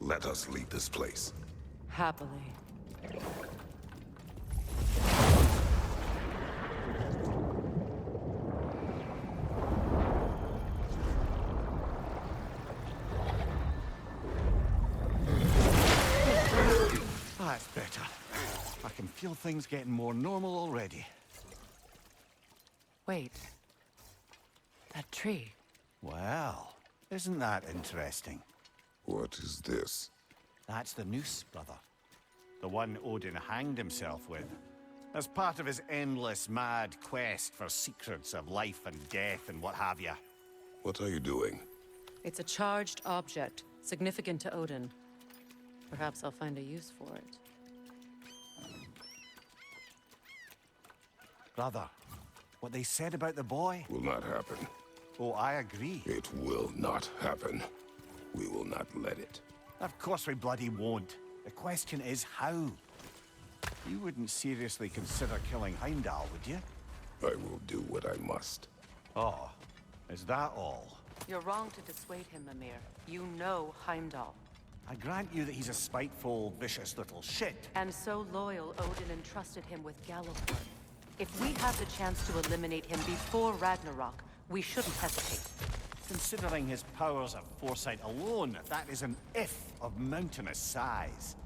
Let us leave this place. Happily. That's better. I can feel things getting more normal already. Wait. That tree. Well, isn't that interesting? What is this? That's the noose, brother. The one Odin hanged himself with. As part of his endless, mad quest for secrets of life and death and what have you. What are you doing? It's a charged object, significant to Odin. Perhaps I'll find a use for it. Brother, what they said about the boy? Will not happen. Oh, I agree. It will not happen. We will not let it. Of course we bloody won't. The question is how? You wouldn't seriously consider killing Heimdall, would you? I will do what I must. Oh, is that all? You're wrong to dissuade him, Mimir. You know Heimdall. I grant you that he's a spiteful, vicious little shit. And so loyal, Odin entrusted him with Gallifrey. If we have the chance to eliminate him before Ragnarok, we shouldn't hesitate. Considering his powers of foresight alone, that is an if of mountainous size.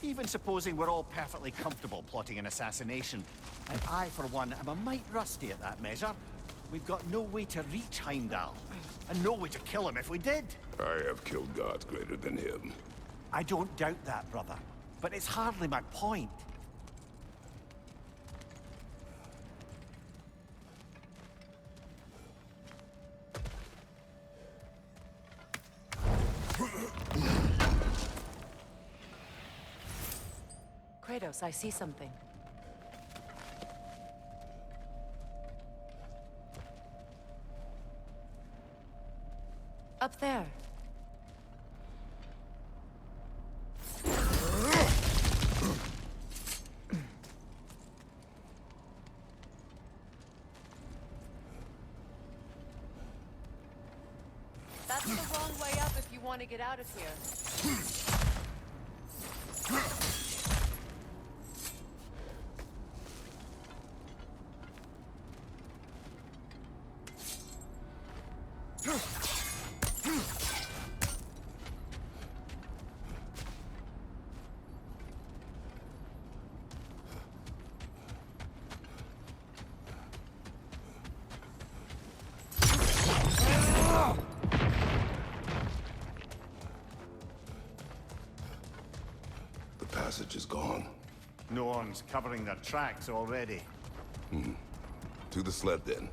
Even supposing we're all perfectly comfortable plotting an assassination, and I, for one, am a mite rusty at that measure, we've got no way to reach Heimdall, and no way to kill him if we did. I have killed gods greater than him. I don't doubt that, brother, but it's hardly my point. Kratos, I see something. Up there. That's the wrong way up if you want to get out of here. The passage is gone. No one's covering their tracks already. To the sled, then.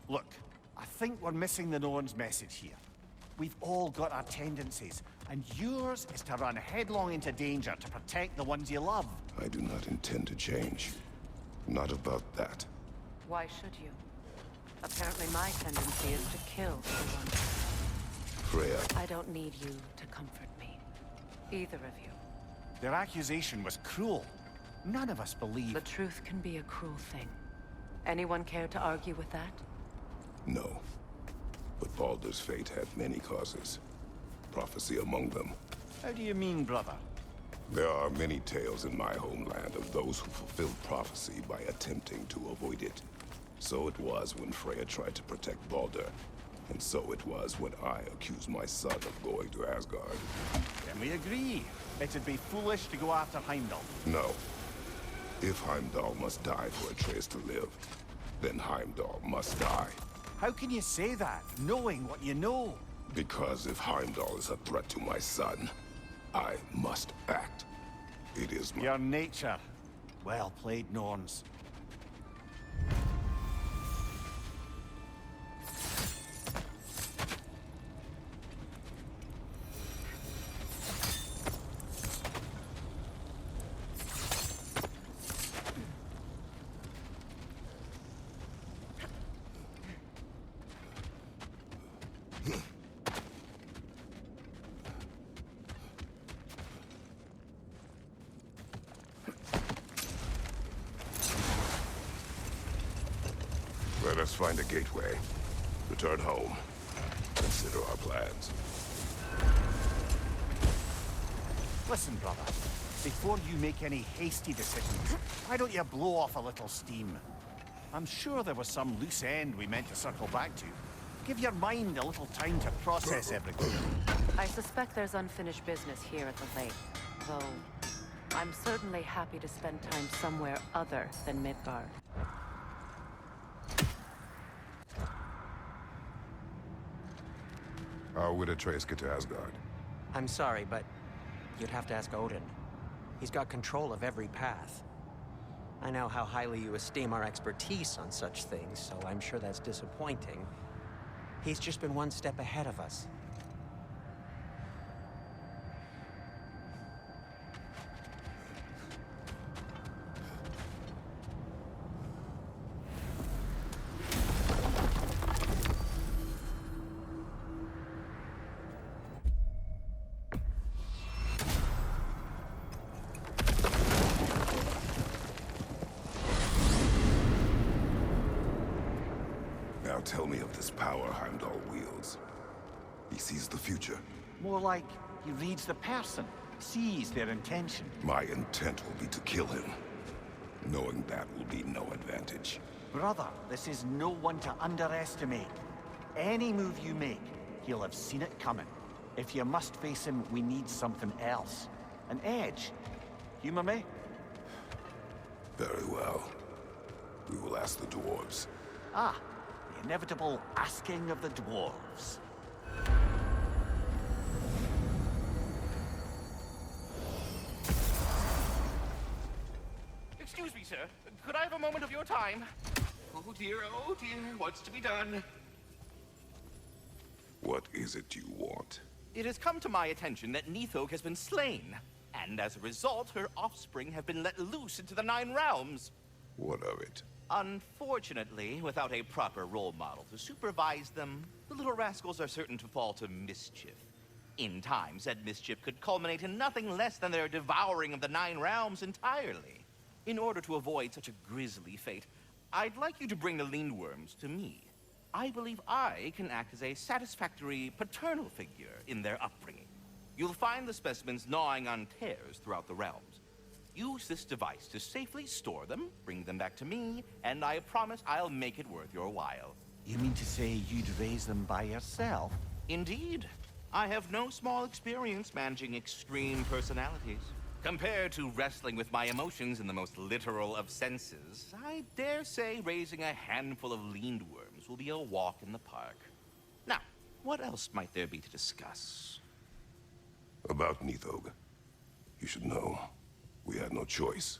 Look, I think we're missing the Norn's message here. We've all got our tendencies, and yours is to run headlong into danger to protect the ones you love. I do not intend to change. Not about that. Why should you? Apparently my tendency is to kill the one. Freya, I don't need you to comfort me. Either of you. Their accusation was cruel. None of us believe. The truth can be a cruel thing. Anyone care to argue with that? no. But Baldur's fate had many causes. Prophecy among them. How do you mean, brother? There are many tales in my homeland of those who fulfilled prophecy by attempting to avoid it. So it was when Freya tried to protect Baldur. And so it was when I accused my son of going to Asgard. Then we agree. It'd be foolish to go after Heimdall. No. If Heimdall must die for Atreus to live, then Heimdall must die. How can you say that, knowing what you know? Because if Heimdall is a threat to my son, I must act. It is my... Your nature. Well played, Norns. Let us find a gateway. Return home. Consider our plans. Listen, brother. Before you make any hasty decisions, why don't you blow off a little steam? I'm sure there was some loose end we meant to circle back to. Give your mind a little time to process everything. I suspect there's unfinished business here at the lake, though I'm certainly happy to spend time somewhere other than Midgard. How would Atreus get to Asgard? I'm sorry, but you'd have to ask Odin. He's got control of every path. I know how highly you esteem our expertise on such things, so I'm sure that's disappointing. He's just been one step ahead of us. Now tell me of this power Heimdall wields. He sees the future. More like he reads the person, sees their intention. My intent will be to kill him. Knowing that will be no advantage. Brother, this is no one to underestimate. Any move you make, he'll have seen it coming. If you must face him, we need something else. An edge. Humor me? Very well. We will ask the dwarves. Ah, the inevitable asking of the dwarves. Excuse me, sir. Could I have a moment of your time? Oh dear, what's to be done? What is it you want? It has come to my attention that Nithog has been slain, and as a result, her offspring have been let loose into the Nine Realms. What of it? Unfortunately, without a proper role model to supervise them, the little rascals are certain to fall to mischief. In time, said mischief could culminate in nothing less than their devouring of the Nine Realms entirely. In order to avoid such a grisly fate, I'd like you to bring the Lindworms to me. I believe I can act as a satisfactory paternal figure in their upbringing. You'll find the specimens gnawing on tears throughout the realms. Use this device to safely store them, bring them back to me, and I promise I'll make it worth your while. You mean to say you'd raise them by yourself? Indeed. I have no small experience managing extreme personalities. Compared to wrestling with my emotions in the most literal of senses, I dare say raising a handful of Lindworms will be a walk in the park. Now, what else might there be to discuss? About Nithog. You should know. We had no choice.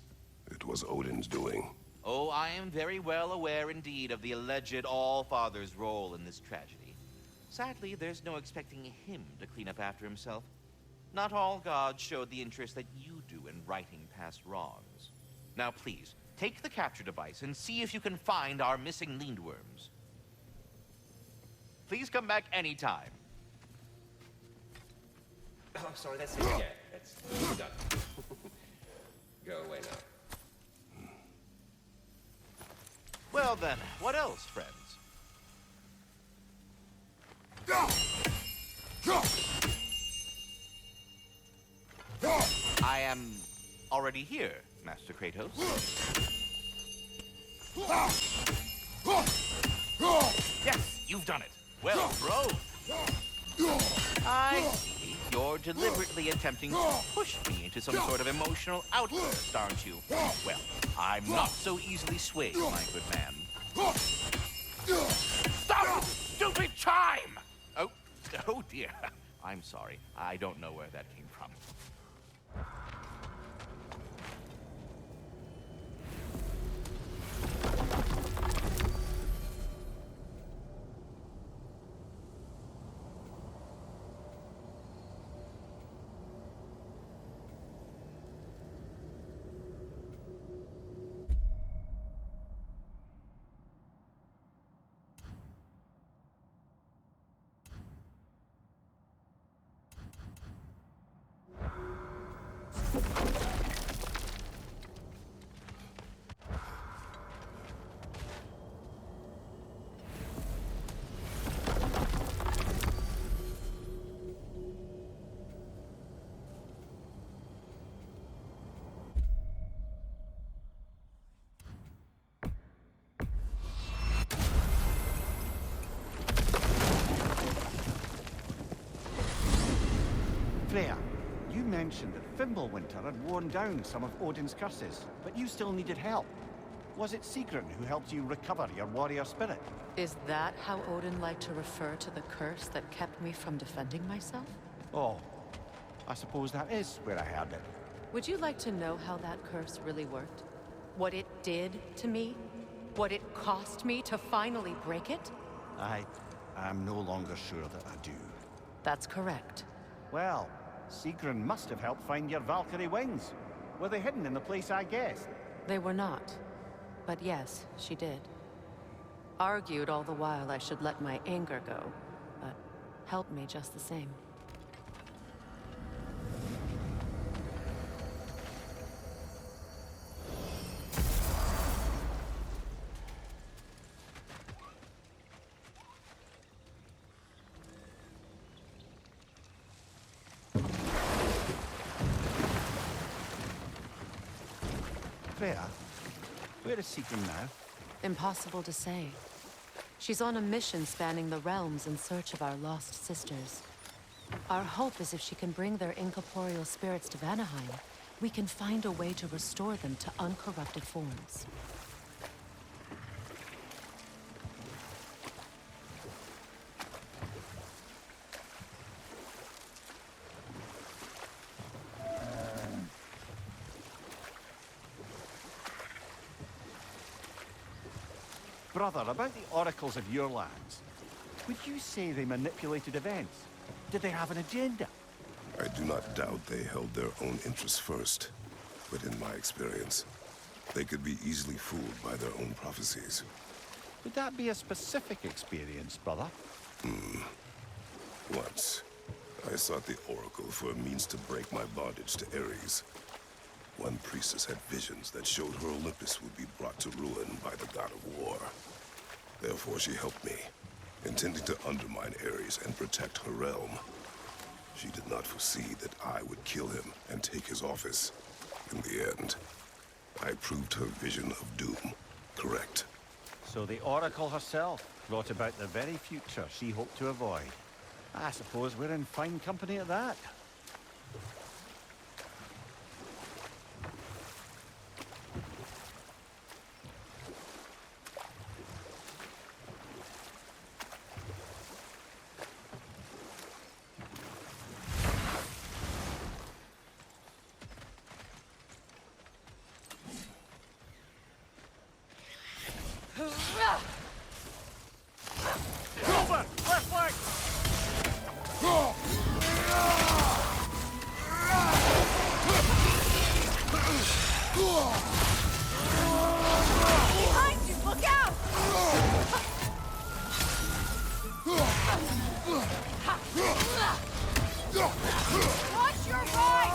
It was Odin's doing. Oh, I am very well aware indeed of the alleged All-Father's role in this tragedy. Sadly, there's no expecting him to clean up after himself. Not all gods showed the interest that you do in righting past wrongs. Now please, take the capture device and see if you can find our missing Lindworms. Please come back anytime. Oh, I'm sorry, that's it. Yeah, that's done. Go away now. Well then, what else, friends? I am already here, Master Kratos. Yes, you've done it. Well, bro. I see. You're deliberately attempting to push me into some sort of emotional outburst, aren't you? Well, I'm not so easily swayed, my good man. Stop! stupid chime! Oh dear. I'm sorry. I don't know where that came from. Freya, you mentioned that Fimbulwinter had worn down some of Odin's curses, but you still needed help. Was it Sigrun who helped you recover your warrior spirit? Is that how Odin liked to refer to the curse that kept me from defending myself? Oh, I suppose that is where I heard it. Would you like to know how that curse really worked? What it did to me? What it cost me to finally break it? I'm no longer sure that I do. That's correct. Well, Sigrun must have helped find your Valkyrie wings. Were they hidden in the place I guessed? They were not. But yes, she did. Argued all the while I should let my anger go, but helped me just the same. Freya, where is Sigrun now? Impossible to say. She's on a mission spanning the realms in search of our lost sisters. Our hope is if she can bring their incorporeal spirits to Vanaheim, we can find a way to restore them to uncorrupted forms. Brother, about the oracles of your lands, would you say they manipulated events? Did they have an agenda? I do not doubt they held their own interests first. But in my experience, they could be easily fooled by their own prophecies. Would that be a specific experience, brother? Once, I sought the Oracle for a means to break my bondage to Ares. One priestess had visions that showed her Olympus would be brought to ruin by the god of war. Therefore she helped me, intending to undermine Ares and protect her realm. She did not foresee that I would kill him and take his office. In the end, I proved her vision of doom correct. So the Oracle herself brought about the very future she hoped to avoid. I suppose we're in fine company at that. Over! Left flank! Behind you! Look out! Watch your right!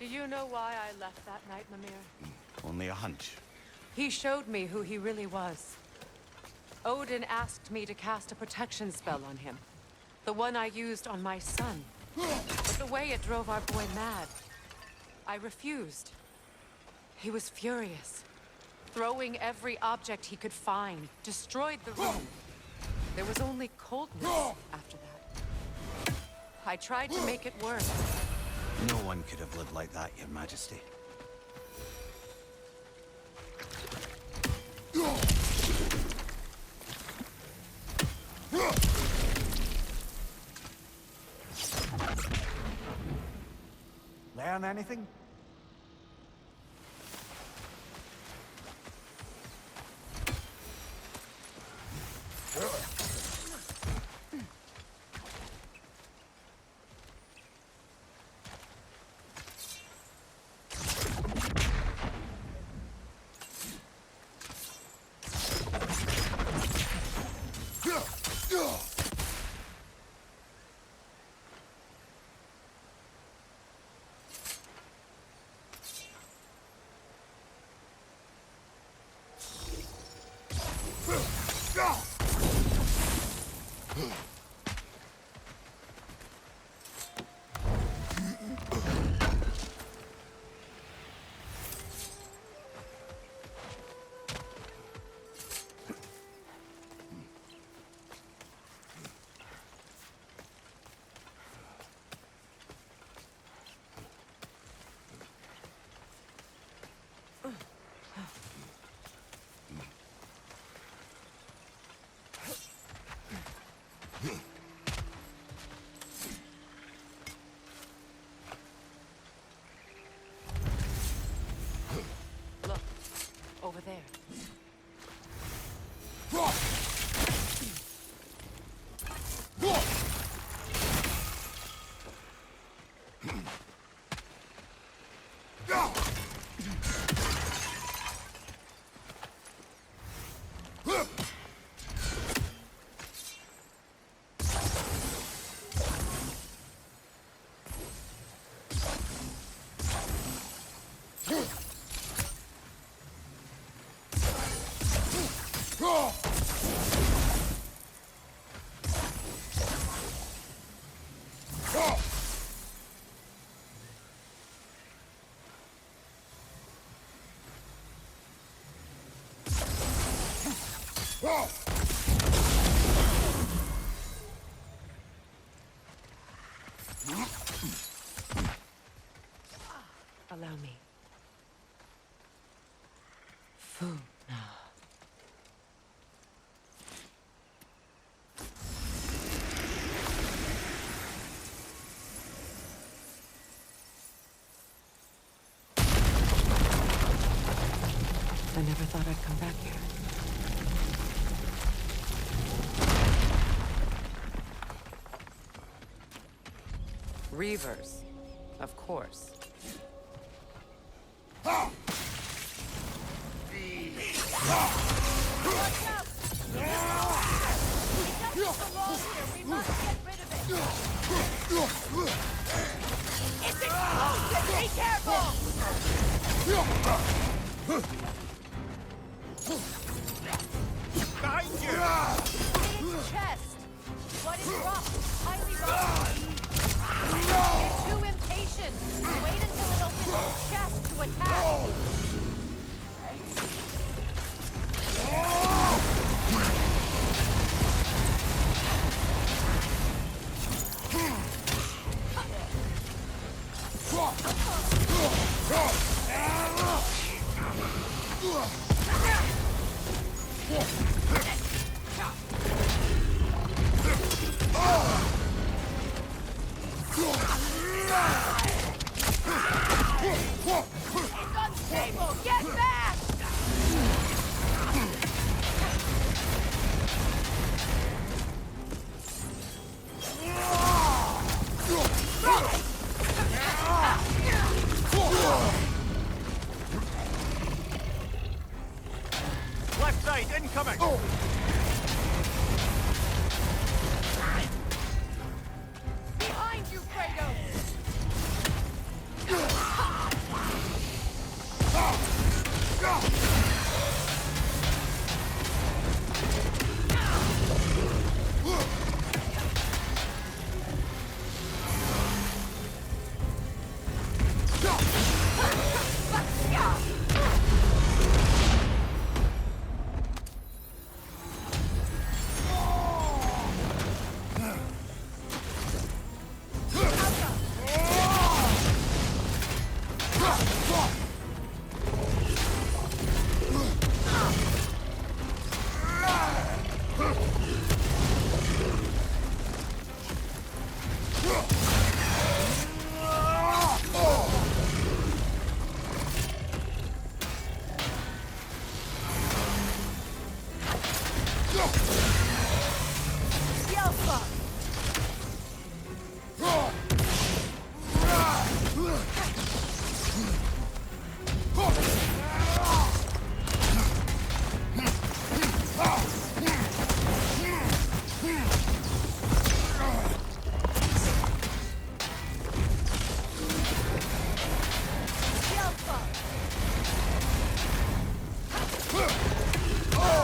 Do you know why I left that night, Mimir? Only a hunch. He showed me who he really was. Odin asked me to cast a protection spell on him. The one I used on my son. But the way it drove our boy mad, I refused. He was furious. Throwing every object he could find, destroyed the room. There was only coldness after that. I tried to make it worse. No one could have lived like that, Your Majesty. Learn anything? Look, over there. Allow me. Food now. I never thought I'd come back here. Reavers, of course. It's explosive! Be careful! Behind you! His chest! What is rough? Highly rough! You're too impatient! Wait until it opens its chest to attack! Alpha!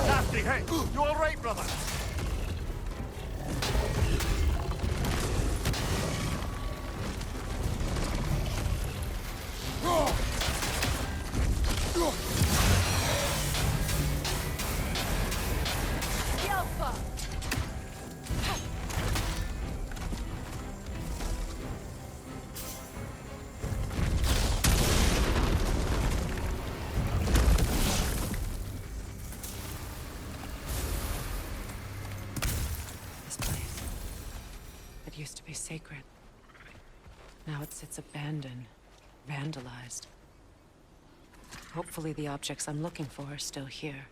Nasty hit! You all right, brother? Alpha! This place. It used to be sacred. Now it sits abandoned, vandalized. Hopefully the objects I'm looking for are still here.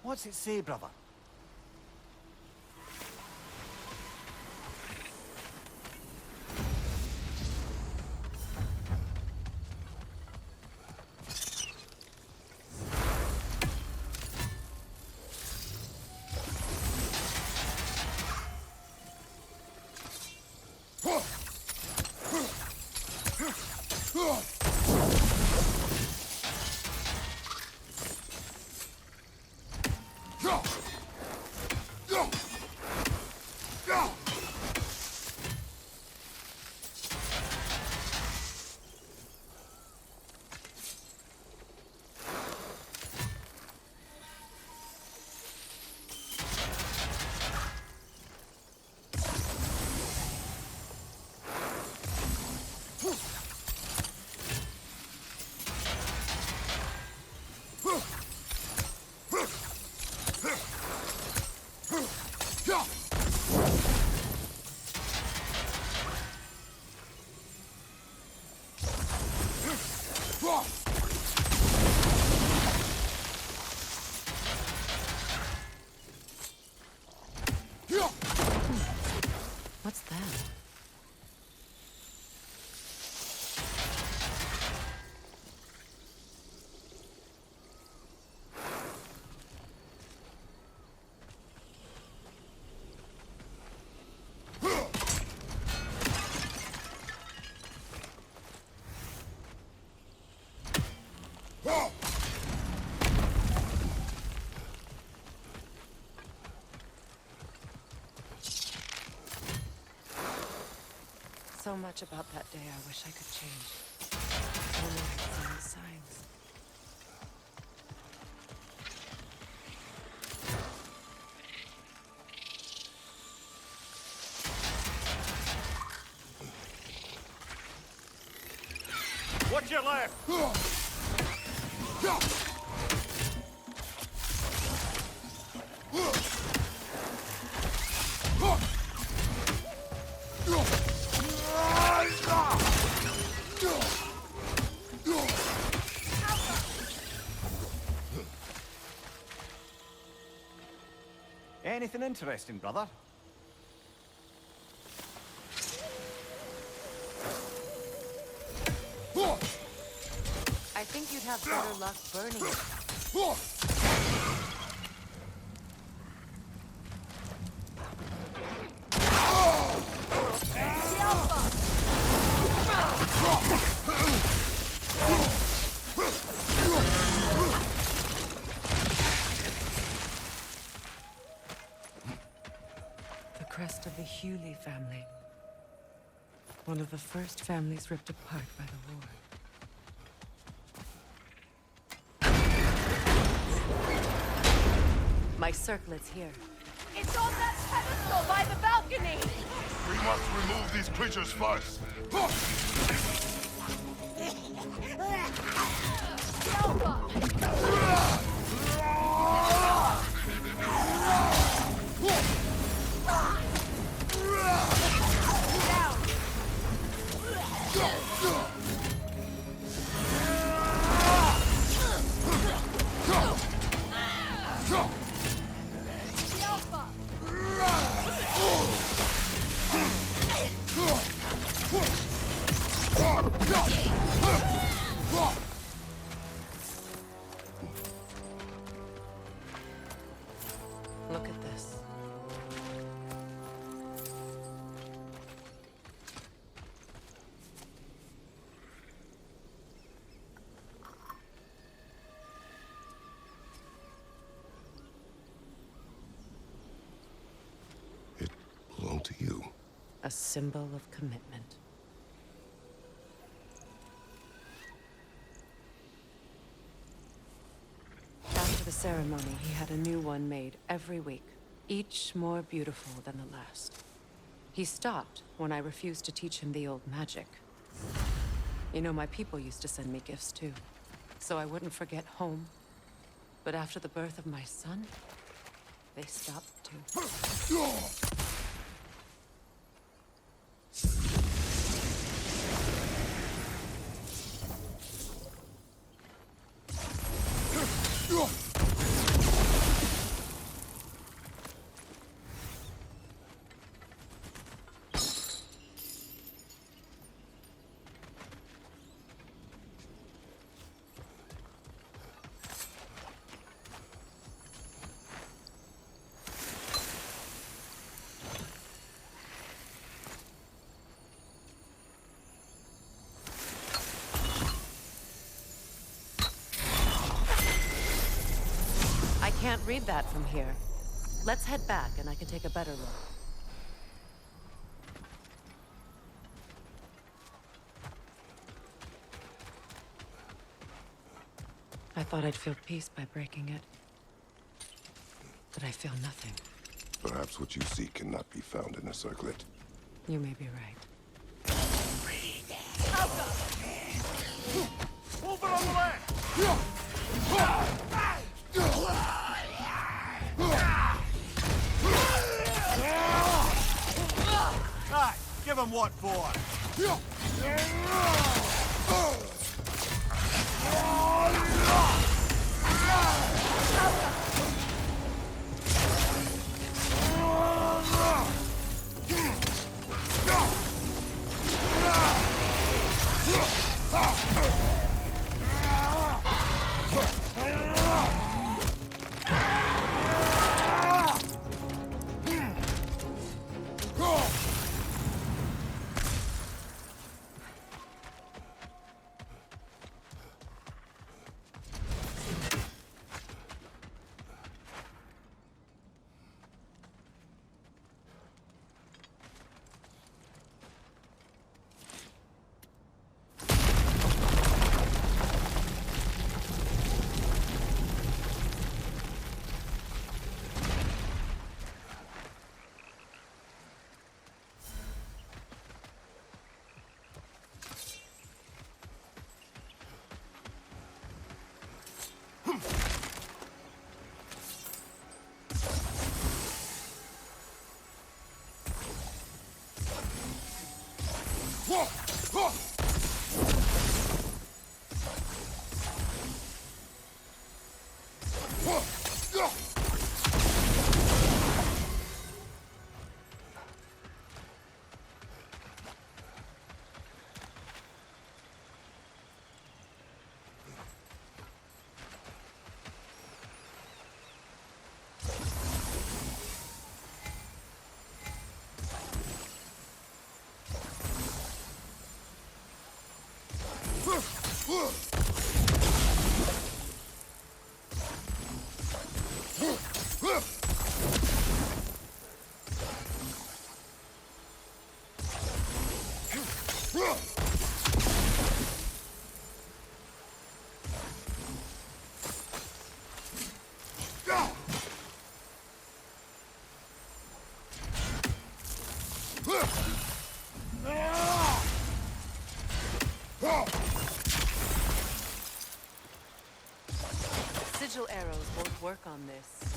What's it say, brother? What's that? So much about that day I wish I could change. Only I'd seen the signs. Watch your left! Anything interesting, brother? I think you'd have better luck burning it. The crest of the Hewley family. One of the first families ripped apart by the war. My circlet's here. It's on that pedestal by the balcony! We must remove these creatures first. Alpha! Look at this. It belonged to you. A symbol of commitment. After the ceremony, he had a new one made every week, each more beautiful than the last. He stopped when I refused to teach him the old magic. You know, my people used to send me gifts too, so I wouldn't forget home. But after the birth of my son, they stopped too. I can't read that from here. Let's head back and I can take a better look. I thought I'd feel peace by breaking it. But I feel nothing. Perhaps what you seek cannot be found in a circlet. You may be right. Over on the left! Right, give him what for. work on this.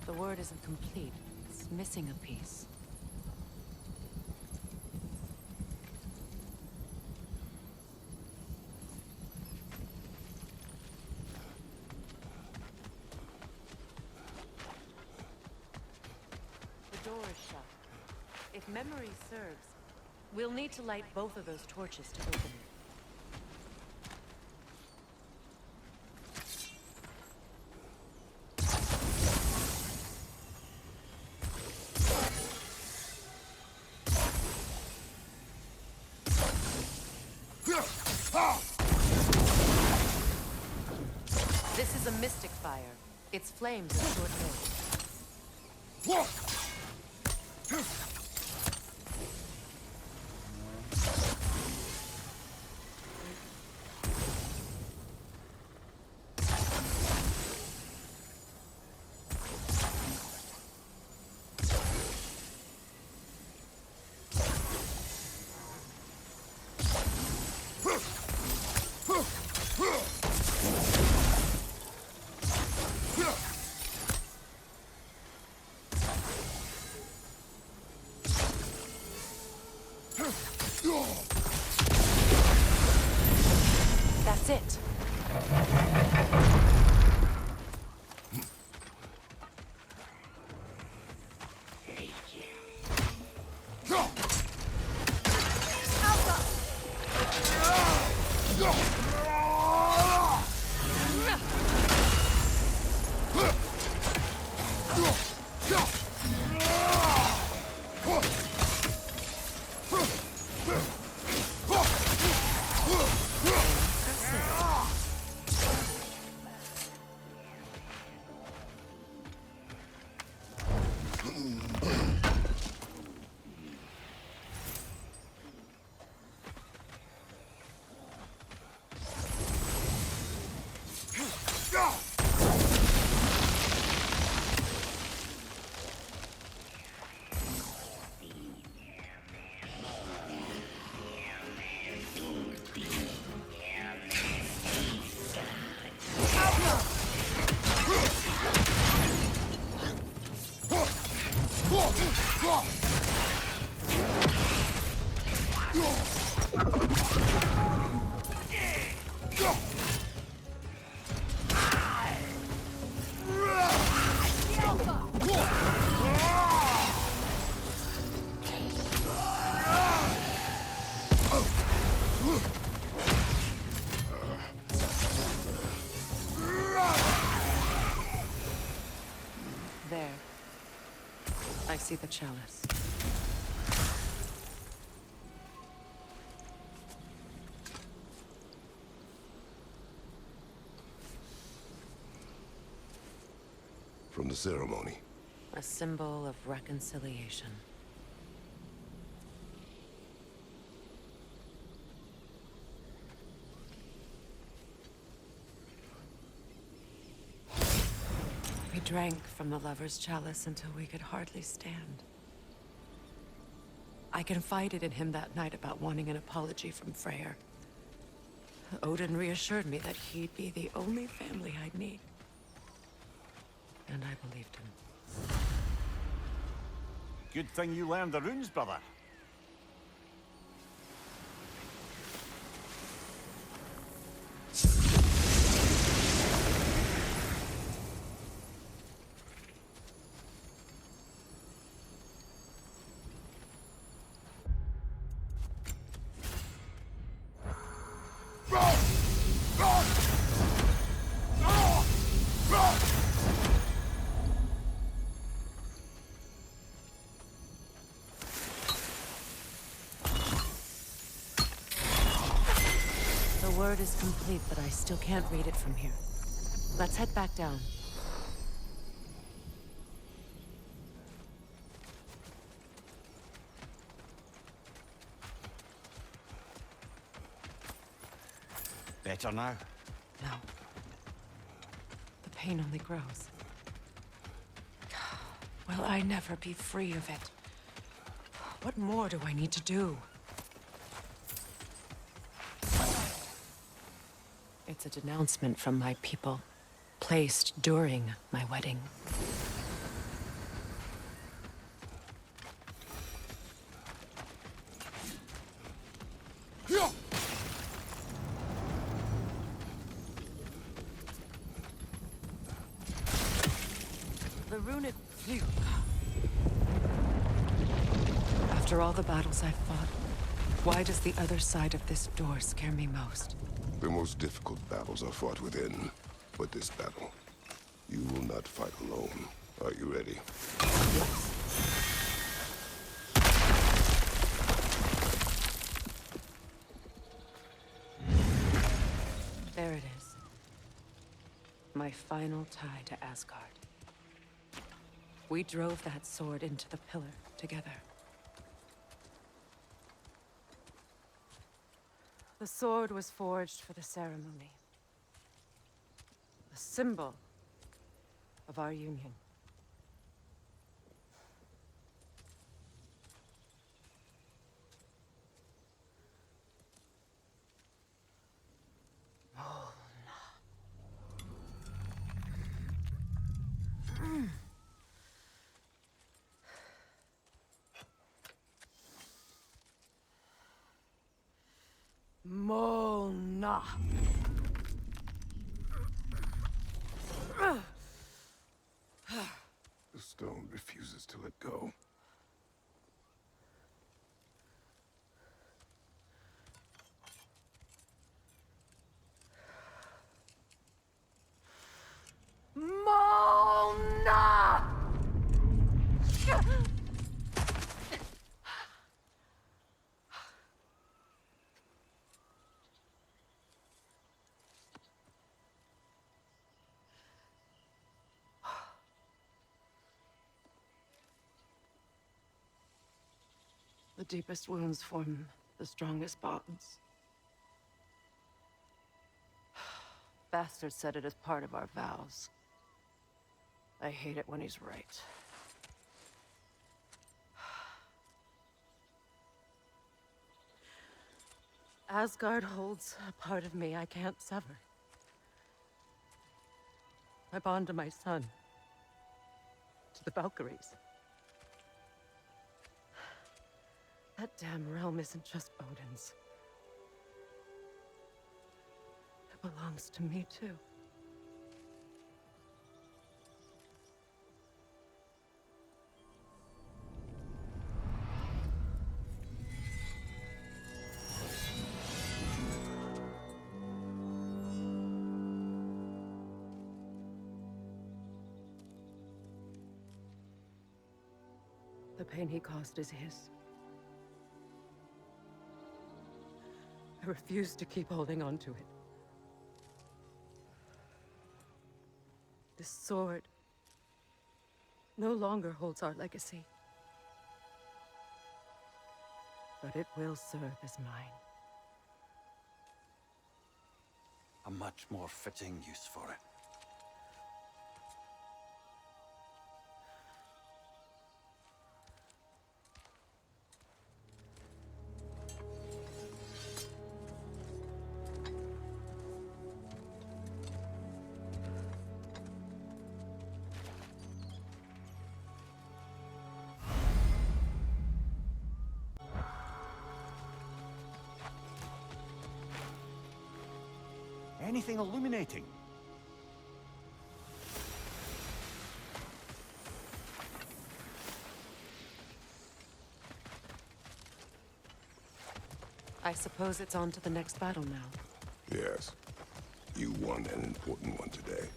The word isn't complete. It's missing a piece. The door is shut. If memory serves, we'll need to light both of those torches to open it. This is a mystic fire. Its flames are short-lived. That's it. There. I see the chalice. from the ceremony. A symbol of reconciliation. We drank from the lover's chalice until we could hardly stand. I confided in him that night about wanting an apology from Freyr. Odin reassured me that he'd be the only family I'd need. And I believed him. Good thing you learned the runes, brother. The word is complete, but I still can't read it from here. Let's head back down. Better now? No. The pain only grows. Will I never be free of it? What more do I need to do? It's a denouncement from my people, placed during my wedding. The runic... After all the battles I've fought, why does the other side of this door scare me most? The most difficult battles are fought within, but this battle, you will not fight alone. Are you ready? Yes. There it is. My final tie to Asgard. We drove that sword into the pillar together. The sword was forged for the ceremony. A symbol of our union. Mona. The stone refuses to let go. Mona! The deepest wounds form the strongest bonds. Bastard said it as part of our vows. I hate it when he's right. Asgard holds a part of me I can't sever. I bond to my son. To the Valkyries. That damn realm isn't just Odin's. It belongs to me, too. The pain he caused is his. I refuse to keep holding on to it. This sword no longer holds our legacy. But it will serve as mine. A much more fitting use for it. Anything illuminating? I suppose it's on to the next battle now. Yes. You won an important one today.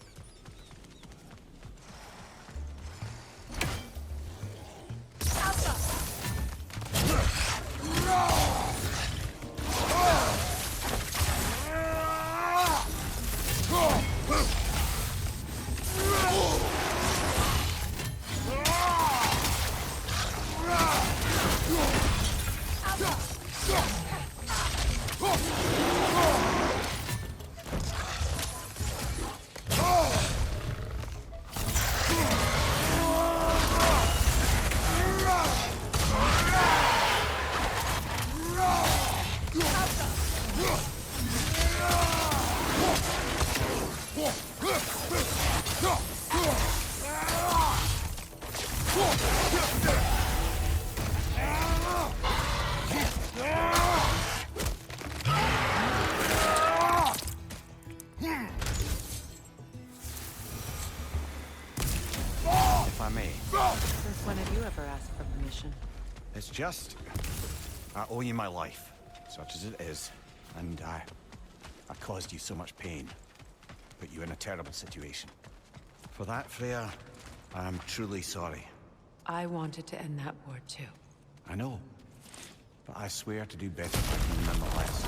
If I may. Since when have you ever asked for permission? It's just... I owe you my life, such as it is. And I caused you so much pain. Put you in a terrible situation. For that, Freya, I am truly sorry. I wanted to end that war too. I know. But I swear to do better by you nonetheless.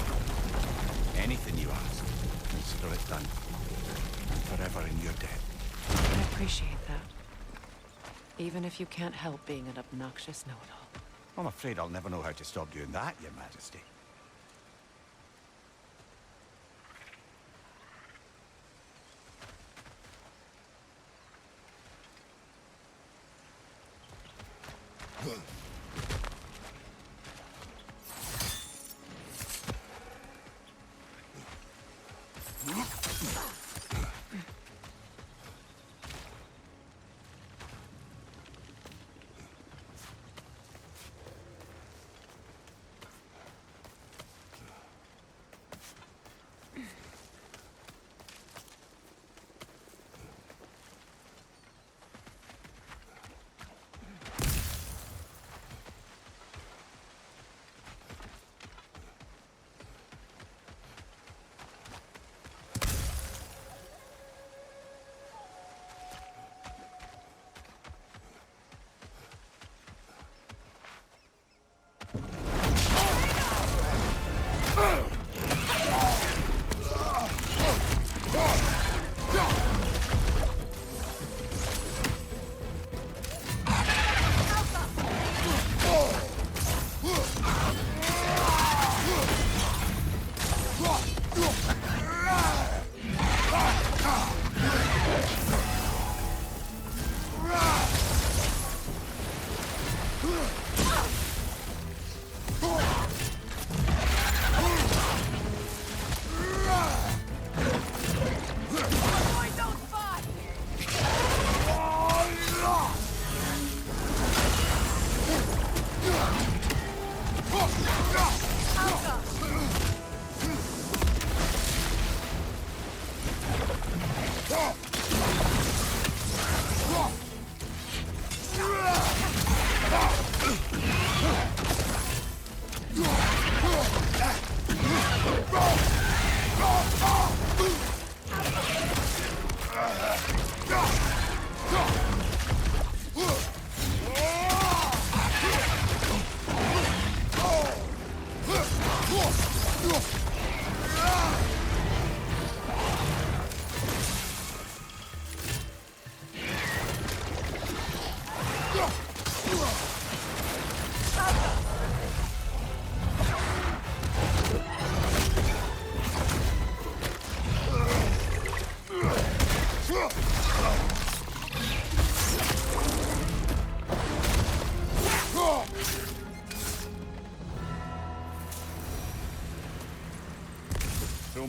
Anything you ask, consider it done. I'm forever in your debt. I appreciate that. Even if you can't help being an obnoxious know-it-all. I'm afraid I'll never know how to stop doing that, Your Majesty.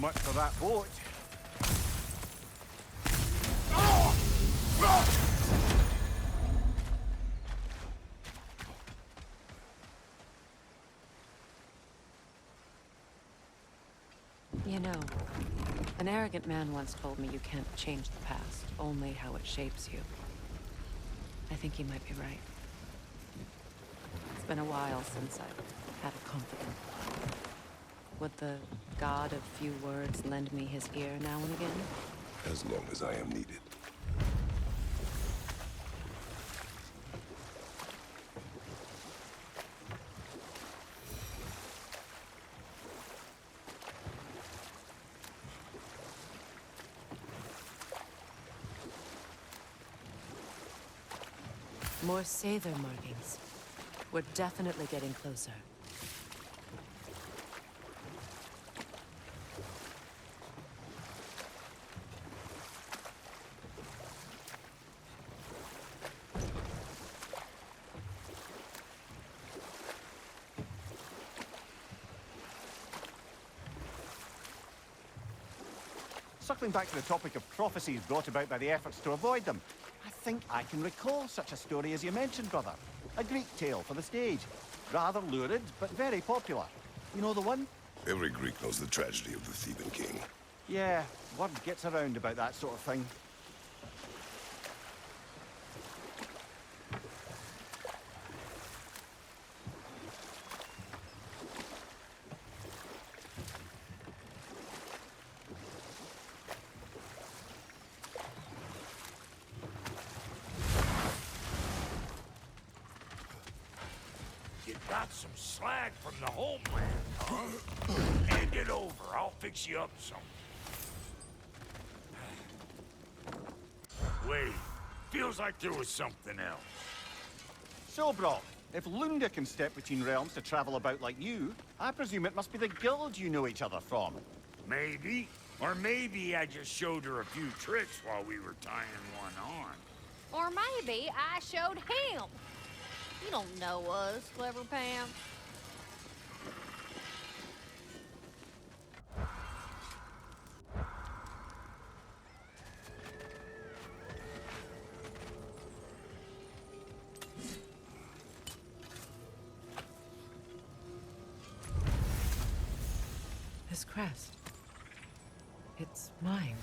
much for that boat. You know, an arrogant man once told me you can't change the past, only how it shapes you. I think he might be right. It's been a while since I've had a confidant. Would the god of few words lend me his ear now and again? As long as I am needed. More Sather markings. We're definitely getting closer. Circling back to the topic of prophecies brought about by the efforts to avoid them, I think I can recall such a story as you mentioned, brother. A Greek tale for the stage. Rather lurid, but very popular. You know the one? Every Greek knows the tragedy of the Theban king. Yeah, word gets around about that sort of thing. You got some slag from the homeland, huh? Hand it over. I'll fix you up some. Wait. Feels like there was something else. So, Brock, if Lunda can step between realms to travel about like you, I presume it must be the guild you know each other from. Maybe. Or maybe I just showed her a few tricks while we were tying one on. Or maybe I showed him. You don't know us, Clever Pam. This crest. It's mine.